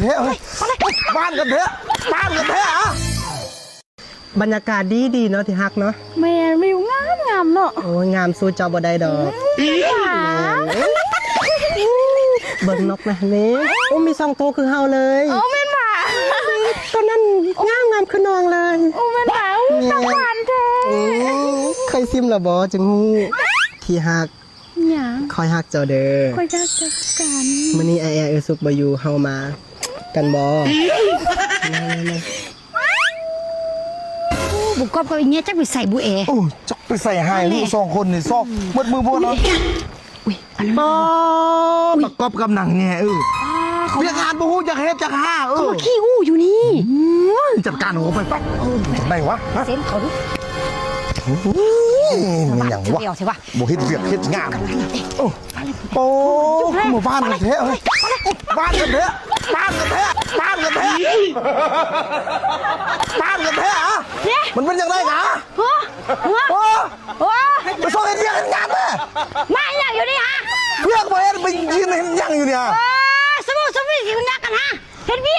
เถอะบ้านกันเถอะบ้านกันเถอะบรรยากาศดีเนาะที่ฮักเนาะแม่วิวงามเนาะโอ้ยงามสู้เจ้าบ่ได้ดอกเบิ่งนกนะนี่โอ้มี2 ตัวคือเฮาเลยโอ้แม่หมาตัวนั้นงามคือน้องเลยโอ้แม่หมาสักวันแท้เคยซิมละบ่จึงฮู้ที่ฮักหยังคอยฮักเจ้าเด้อคอยจักกัน มื้อนี้ไอ้เอสุกบ่อยู่เฮามากันบ่บุกกบกับอีเงี้ยจักไปใส่บุเอโอ้จักไปใส่หายลูก2 คนนี่ซอกมืดมือพวกเนาะบ่ประกอบกับหนังเนี่ยเรียกงานบ่ฮู้จักเฮ็ดจักห้าเขาขี้อู้อยู่นี่จัดการหัวไปปั๊บได้วะเซ็นเขาดิมันหยังวะ เดี๋ยวใช่ปะบ่เฮ็ดเวียกเฮ็ดงานโอ้หมู่บ้านกันเถอะบ้านกันเถอะบ้านกันเถอะบ้านกันเถอะบ้านกันเถอะมันเป็นยังไงนะโอ้ไปส่งเฮ็ดเวียกเฮ็ดงานแม่มาอย่างอยู่นี่ฮะเวียกบ่เฮ็ดไปยืนเฮ็ดยังอยู่เนี่ยสมุนกินนักกันฮะเห็นเบี้ย